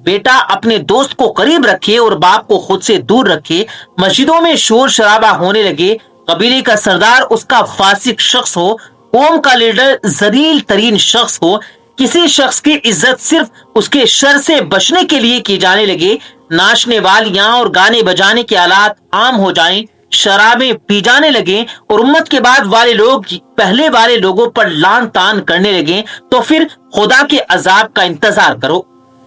بیٹا اپنے دوست کو قریب رکھے اور باپ کو خود سے دور رکھے، مسجدوں میں شور شرابہ ہونے لگے، قبیلے کا سردار اس کا فاسق شخص ہو، قوم کا لیڈر ذلیل ترین شخص ہو، کسی شخص کی عزت صرف اس کے شر سے بچنے کے لیے کی جانے لگے، ناچنے والیاں اور گانے بجانے کے آلات عام ہو جائیں، شرابیں پی جانے لگیں اور امت کے بعد والے لوگ پہلے والے لوگوں پر لان تان کرنے لگیں، تو پھر خدا کے عذاب کا انتظار کرو،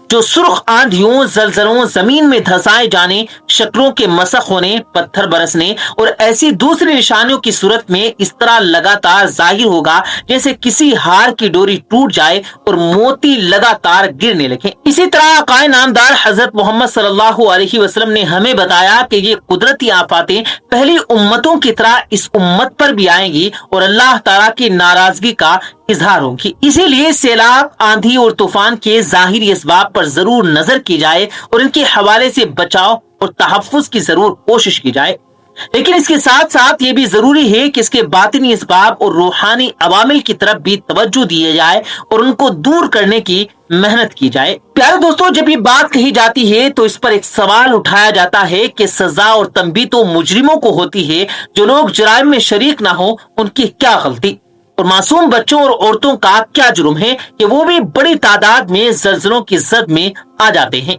جو سرخ آندھیوں، زلزلوں، زمین میں دھسائے جانے، شکلوں کے مسخ ہونے، پتھر برسنے اور ایسی دوسری نشانیوں کی صورت میں اس طرح لگاتار ظاہر ہوگا جیسے کسی ہار کی ڈوری ٹوٹ جائے اور موتی لگاتار گرنے لگے۔ اسی طرح آقائے نامدار حضرت محمد صلی اللہ علیہ وسلم نے ہمیں بتایا کہ یہ قدرتی آفاتیں پہلی امتوں کی طرح اس امت پر بھی آئیں گی اور اللہ تعالیٰ کی ناراضگی کا اظہار ہوگی۔ اسی لیے سیلاب، آندھی اور طوفان کے ظاہری اسباب پر ضرور نظر کی جائے اور ان کے حوالے سے بچاؤ اور تحفظ کی ضرور کوشش کی جائے، لیکن اس کے ساتھ ساتھ یہ بھی ضروری ہے کہ اس کے باطنی اسباب اور روحانی عوامل کی طرف بھی توجہ دی جائے اور ان کو دور کرنے کی محنت کی جائے۔ پیارے دوستو، جب یہ بات کہی جاتی ہے تو اس پر ایک سوال اٹھایا جاتا ہے کہ سزا اور تنبیہ تو مجرموں کو ہوتی ہے، جو لوگ جرائم میں شریک نہ ہو ان کی کیا غلطی، اور معصوم بچوں اور عورتوں کا کیا جرم ہے کہ وہ بھی بڑی تعداد میں زلزلوں کی زد میں آ جاتے ہیں؟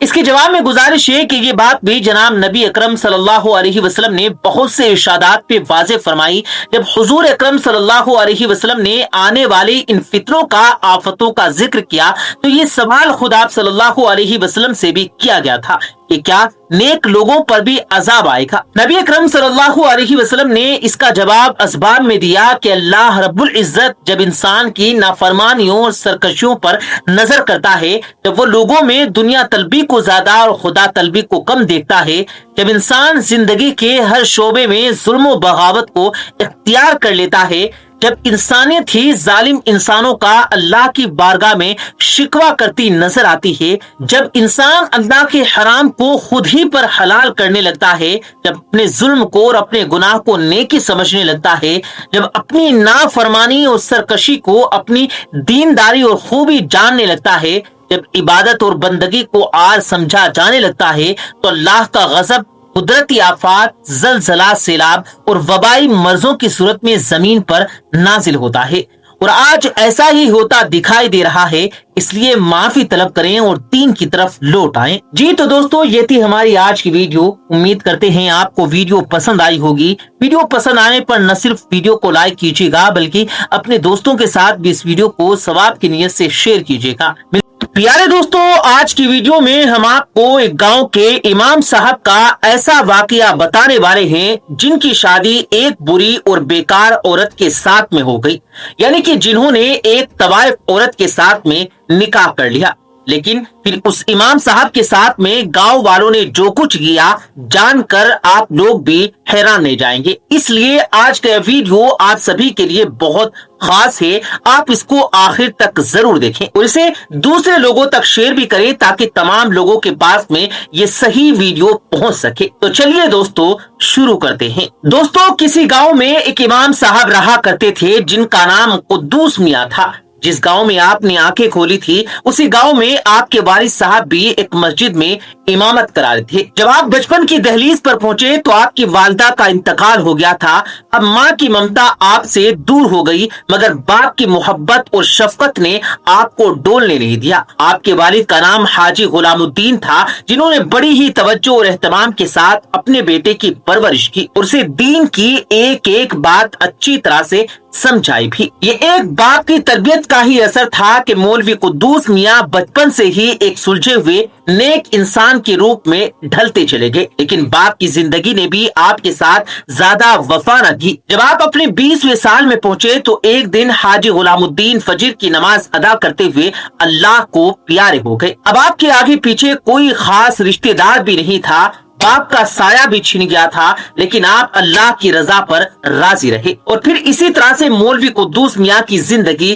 اس کے جواب میں گزارش ہے کہ یہ بات بھی جناب نبی اکرم صلی اللہ علیہ وسلم نے بہت سے ارشادات پہ واضح فرمائی۔ جب حضور اکرم صلی اللہ علیہ وسلم نے آنے والی ان فتنوں کا، آفتوں کا ذکر کیا تو یہ سوال خود آپ صلی اللہ علیہ وسلم سے بھی کیا گیا تھا کہ کیا نیک لوگوں پر بھی عذاب آئے گا؟ نبی اکرم صلی اللہ علیہ وسلم نے اس کا جواب اسباب میں دیا کہ اللہ رب العزت جب انسان کی نافرمانیوں اور سرکشیوں پر نظر کرتا ہے، جب وہ لوگوں میں دنیا طلبی کو زیادہ اور خدا طلبی کو کم دیکھتا ہے، جب انسان زندگی کے ہر شعبے میں ظلم و بغاوت کو اختیار کر لیتا ہے، جب انسانیت ہی ظالم انسانوں کا اللہ کی بارگاہ میں شکوہ کرتی نظر آتی ہے، جب انسان اللہ کے حرام کو خود ہی پر حلال کرنے لگتا ہے، جب اپنے ظلم کو اور اپنے گناہ کو نیکی سمجھنے لگتا ہے، جب اپنی نافرمانی اور سرکشی کو اپنی دینداری اور خوبی جاننے لگتا ہے، جب عبادت اور بندگی کو آر سمجھا جانے لگتا ہے، تو اللہ کا غضب قدرتی آفات، زلزلہ، سیلاب اور وبائی مرضوں کی صورت میں زمین پر نازل ہوتا ہے، اور آج ایسا ہی ہوتا دکھائی دے رہا ہے۔ اس لیے معافی طلب کریں اور دین کی طرف لوٹ آئیں۔ جی تو دوستو، یہ تھی ہماری آج کی ویڈیو۔ امید کرتے ہیں آپ کو ویڈیو پسند آئی ہوگی۔ ویڈیو پسند آنے پر نہ صرف ویڈیو کو لائک کیجیے گا بلکہ اپنے دوستوں کے ساتھ بھی اس ویڈیو کو ثواب کی نیت سے شیئر کیجیے گا۔ پیارے دوستو، آج کی ویڈیو میں ہم آپ کو ایک گاؤں کے امام صاحب کا ایسا واقعہ بتانے والے ہیں جن کی شادی ایک بری اور بیکار عورت کے ساتھ میں ہو گئی، یعنی کہ جنہوں نے ایک طوائف عورت کے ساتھ میں نکاح کر لیا، لیکن پھر اس امام صاحب کے ساتھ میں گاؤں والوں نے جو کچھ کیا جان کر آپ لوگ بھی حیران رہ جائیں گے۔ اس لیے آج کا ویڈیو آپ سبھی کے لیے بہت خاص ہے، آپ اس کو آخر تک ضرور دیکھیں اور اسے دوسرے لوگوں تک شیئر بھی کریں تاکہ تمام لوگوں کے پاس میں یہ صحیح ویڈیو پہنچ سکے۔ تو چلیے دوستو شروع کرتے ہیں۔ دوستو، کسی گاؤں میں ایک امام صاحب رہا کرتے تھے جن کا نام قدوس میاں تھا۔ جس گاؤں میں آپ نے آنکھیں کھولی تھی اسی گاؤں میں آپ کے والد صاحب بھی ایک مسجد میں امامت کرا رہے تھے۔ جب آپ بچپن کی دہلیز پر پہنچے تو آپ کی والدہ کا انتقال ہو گیا تھا۔ اب ماں کی ممتا آپ سے دور ہو گئی، مگر باپ کی محبت اور شفقت نے آپ کو ڈولنے نہیں دیا۔ آپ کے والد کا نام حاجی غلام الدین تھا، جنہوں نے بڑی ہی توجہ اور اہتمام کے ساتھ اپنے بیٹے کی پرورش کی اور اسے دین کی ایک ایک بات اچھی طرح سے سمجھائی بھی۔ یہ ایک باپ کی تربیت کا ہی اثر تھا کہ مولوی قدوس میاں بچپن سے ہی ایک سلجھے ہوئے نیک انسان کے روپ میں ڈھلتے چلے گئے، لیکن باپ کی زندگی نے بھی آپ کے ساتھ زیادہ وفا نہ کی۔ جب آپ اپنے 20ویں سال میں پہنچے تو ایک دن حاجی غلام الدین فجر کی نماز ادا کرتے ہوئے اللہ کو پیارے ہو گئے۔ اب آپ کے آگے پیچھے کوئی خاص رشتہ دار بھی نہیں تھا، باپ کا سایہ بھی چھن گیا تھا، لیکن آپ اللہ کی رضا پر راضی رہے، اور پھر اسی طرح سے مولوی قدوس میاں کی زندگی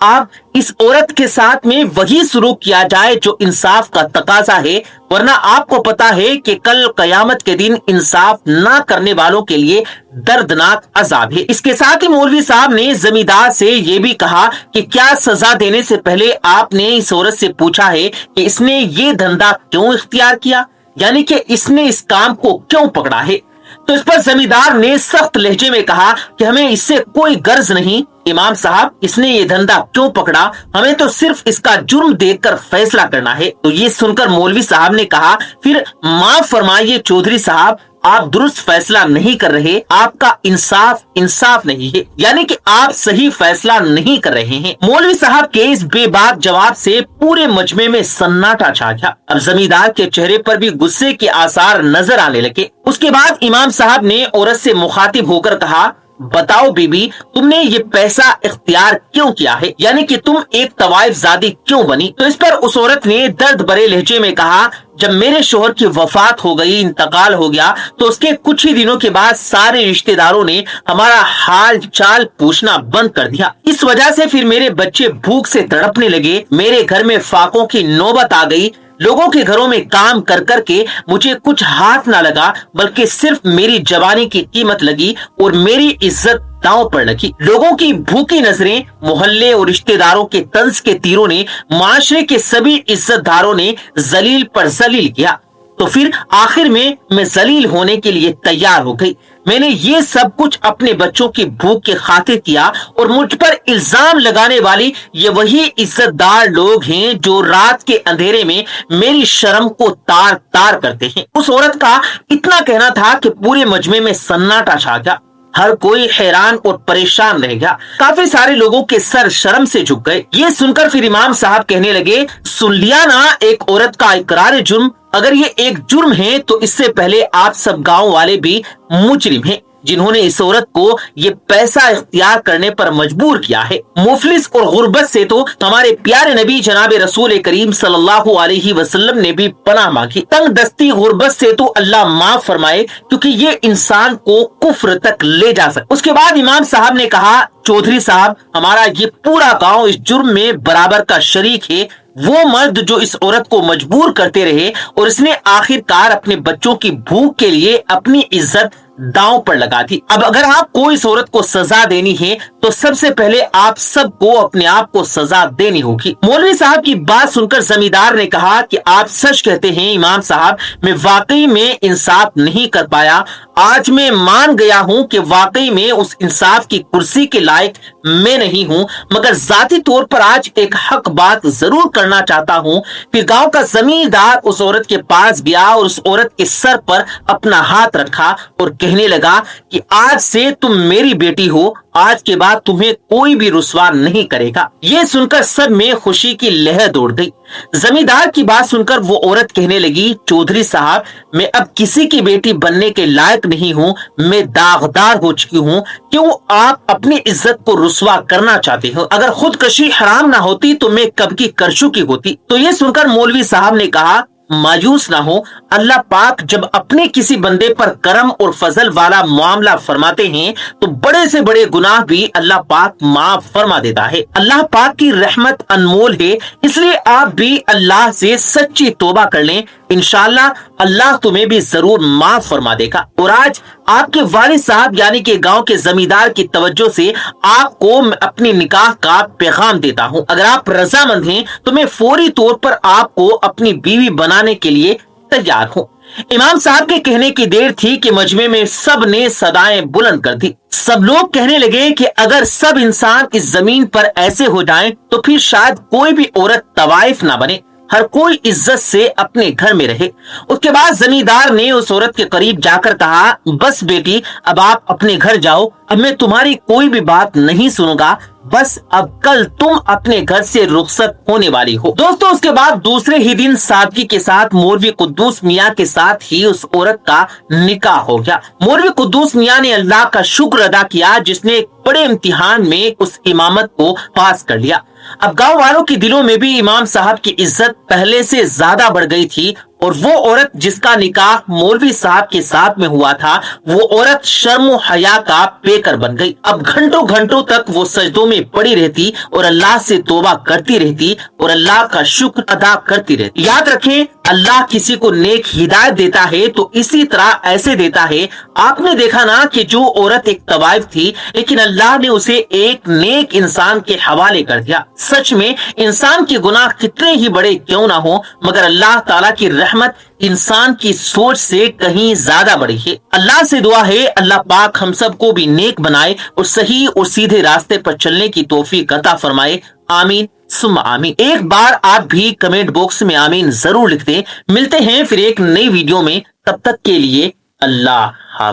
اب اس عورت کے ساتھ میں وہی سلوک کیا جائے جو انصاف کا تقاضا ہے، ورنہ آپ کو پتا ہے کہ کل قیامت کے دن انصاف نہ کرنے والوں کے لیے دردناک عذاب ہے۔ اس کے ساتھ ہی مولوی صاحب نے زمیندار سے یہ بھی کہا کہ کیا سزا دینے سے پہلے آپ نے اس عورت سے پوچھا ہے کہ اس نے یہ دھندا کیوں اختیار کیا، یعنی کہ اس نے اس کام کو کیوں پکڑا ہے؟ تو اس پر زمیندار نے سخت لہجے میں کہا کہ ہمیں اس سے کوئی غرض نہیں امام صاحب، اس نے یہ دھندا کیوں پکڑا، ہمیں تو صرف اس کا جرم دیکھ کر فیصلہ کرنا ہے۔ تو یہ سن کر مولوی صاحب نے کہا پھر معاف فرمائیے چودھری صاحب، آپ درست فیصلہ نہیں کر رہے، آپ کا انصاف نہیں ہے، یعنی کہ آپ صحیح فیصلہ نہیں کر رہے ہیں۔ مولوی صاحب کے اس بے باک جواب سے پورے مجمع میں سناٹا چھا گیا۔ اب زمیندار کے چہرے پر بھی غصے کے آثار نظر آنے لگے۔ اس کے بعد امام صاحب نے عورت سے مخاطب ہو کر کہا، بتاؤ بی بی، تم نے یہ پیسہ اختیار کیوں کیا ہے، یعنی کہ تم ایک طوائف زادی کیوں بنی؟ تو اس پر اس عورت نے درد بھرے لہجے میں کہا، جب میرے شوہر کی وفات ہو گئی، انتقال ہو گیا، تو اس کے کچھ ہی دنوں کے بعد سارے رشتہ داروں نے ہمارا حال چال پوچھنا بند کر دیا۔ اس وجہ سے پھر میرے بچے بھوک سے تڑپنے لگے، میرے گھر میں فاقوں کی نوبت آ گئی، لوگوں کے گھروں میں کام کر کر کے مجھے کچھ ہاتھ نہ لگا، بلکہ صرف میری جوانی کی قیمت لگی اور میری عزت داؤں پر لگی۔ لوگوں کی بھوکی نظریں، محلے اور رشتہ داروں کے طنز کے تیروں نے معاشرے کے سبھی عزت داروں نے ذلیل پر ذلیل کیا۔ تو پھر آخر میں ذلیل ہونے کے لیے تیار ہو گئی۔ میں نے یہ سب کچھ اپنے بچوں کی بھوک کے خاطر کیا، اور مجھ پر الزام لگانے والی یہ وہی عزت دار لوگ ہیں جو رات کے اندھیرے میں میری شرم کو تار تار کرتے ہیں۔ اس عورت کا اتنا کہنا تھا کہ پورے مجمع میں سناٹا چھا گیا، ہر کوئی حیران اور پریشان رہ گیا، کافی سارے لوگوں کے سر شرم سے جھک گئے۔ یہ سن کر پھر امام صاحب کہنے لگے، سن لیا نا ایک عورت کا اقرار جرم، اگر یہ ایک جرم ہے تو اس سے پہلے آپ سب گاؤں والے بھی مجرم ہیں جنہوں نے اس عورت کو یہ پیسہ اختیار کرنے پر مجبور کیا ہے۔ مفلس اور غربت سے تو ہمارے پیارے نبی جناب رسول کریم صلی اللہ علیہ وسلم نے بھی پناہ مانگی، تنگ دستی غربت سے تو اللہ معاف فرمائے، کیونکہ یہ انسان کو کفر تک لے جا سکتا۔ اس کے بعد امام صاحب نے کہا، چودھری صاحب، ہمارا یہ پورا گاؤں اس جرم میں برابر کا شریک ہے۔ وہ مرد جو اس عورت کو مجبور کرتے رہے اور اس نے آخر کار اپنے بچوں کی بھوک کے لیے اپنی عزت داؤں پر لگا دی۔ اب اگر آپ کو اس عورت کو سزا دینی ہے تو سب سے پہلے آپ سب کو اپنے آپ کو سزا دینی ہوگی۔ مولوی صاحب کی بات سن کر زمیندار نے کہا کہ آپ سچ کہتے ہیں امام صاحب، میں واقعی میں انصاف نہیں کر پایا۔ آج میں مان گیا ہوں کہ واقعی میں اس انصاف کی کرسی کے لائق میں نہیں ہوں، مگر ذاتی طور پر آج ایک حق بات ضرور کرنا چاہتا ہوں۔ پھر گاؤں کا زمیندار اس عورت کے پاس گیا اور اس عورت کے سر پر اپنا ہاتھ رکھا اور کہنے لگا کہ آج سے تم میری بیٹی ہو، آج کے بعد تمہیں کوئی بھی رسوا نہیں کرے گا۔ یہ سن کر سب میں خوشی کی لہر دوڑ گئی۔ زمیندار کی بات سن کر وہ عورت کہنے لگی، چودھری صاحب، میں اب کسی کی بیٹی بننے کے لائق نہیں ہوں، میں داغدار ہو چکی ہوں۔ کیوں آپ اپنی عزت کو رسوا کرنا چاہتے ہو؟ اگر خودکشی حرام نہ ہوتی تو میں کب کی کر چکی ہوتی۔ تو یہ سن کر مولوی صاحب نے کہا، مایوس نہ ہو، اللہ پاک جب اپنے کسی بندے پر کرم اور فضل والا معاملہ فرماتے ہیں تو بڑے سے بڑے گناہ بھی اللہ پاک معاف فرما دیتا ہے۔ اللہ پاک کی رحمت انمول ہے، اس لیے آپ بھی اللہ سے سچی توبہ کر لیں، انشاءاللہ اللہ تمہیں بھی ضرور معاف فرما دے گا۔ اور آج آپ کے والد صاحب یعنی کہ گاؤں کے زمیندار کی توجہ سے آپ کو اپنی نکاح کا پیغام دیتا ہوں۔ اگر آپ رضامند ہیں تو میں فوری طور پر آپ کو اپنی بیوی بنانے کے لیے تیار ہوں۔ امام صاحب کے کہنے کی دیر تھی کہ مجمع میں سب نے صدائیں بلند کر دی۔ سب لوگ کہنے لگے کہ اگر سب انسان اس زمین پر ایسے ہو جائیں تو پھر شاید کوئی بھی عورت طوائف نہ بنے، ہر کوئی عزت سے اپنے گھر میں رہے۔ اس کے بعد زمیندار نے اس عورت کے قریب جا کر کہا، بس بیٹی، اب آپ اپنے گھر جاؤ، اب میں تمہاری کوئی بھی بات نہیں سنوں گا، بس اب کل تم اپنے گھر سے رخصت ہونے والی ہو۔ دوستو، اس کے بعد دوسرے ہی دن سادگی کے ساتھ مولوی قدوس میاں کے ساتھ ہی اس عورت کا نکاح ہو گیا۔ مولوی قدوس میاں نے اللہ کا شکر ادا کیا جس نے ایک بڑے امتحان میں اس امامت کو پاس کر لیا۔ اب گاؤں والوں کے دلوں میں بھی امام صاحب کی عزت پہلے سے زیادہ بڑھ گئی تھی اور وہ عورت جس کا نکاح مولوی صاحب کے ساتھ میں ہوا تھا، وہ عورت شرم و حیا کا پیکر بن گئی۔ اب گھنٹوں گھنٹوں تک وہ سجدوں میں پڑی رہتی اور اللہ سے توبہ کرتی رہتی اور اللہ کا شکر ادا کرتی رہتی۔ یاد رکھیں، اللہ کسی کو نیک ہدایت دیتا ہے تو اسی طرح ایسے دیتا ہے۔ آپ نے دیکھا نا کہ جو عورت ایک طوائف تھی، لیکن اللہ نے اسے ایک نیک انسان کے حوالے کر دیا۔ سچ میں انسان کے گناہ کتنے ہی بڑے کیوں نہ ہوں، مگر اللہ تعالیٰ کی رحمت انسان کی سوچ سے کہیں زیادہ بڑی ہے۔ اللہ سے دعا ہے اللہ پاک ہم سب کو بھی نیک بنائے اور صحیح اور سیدھے راستے پر چلنے کی توفیق عطا فرمائے۔ آمین ثم آمین۔ ایک بار آپ بھی کمنٹ باکس میں آمین ضرور لکھ دیں۔ ملتے ہیں پھر ایک نئی ویڈیو میں، تب تک کے لیے اللہ حافظ۔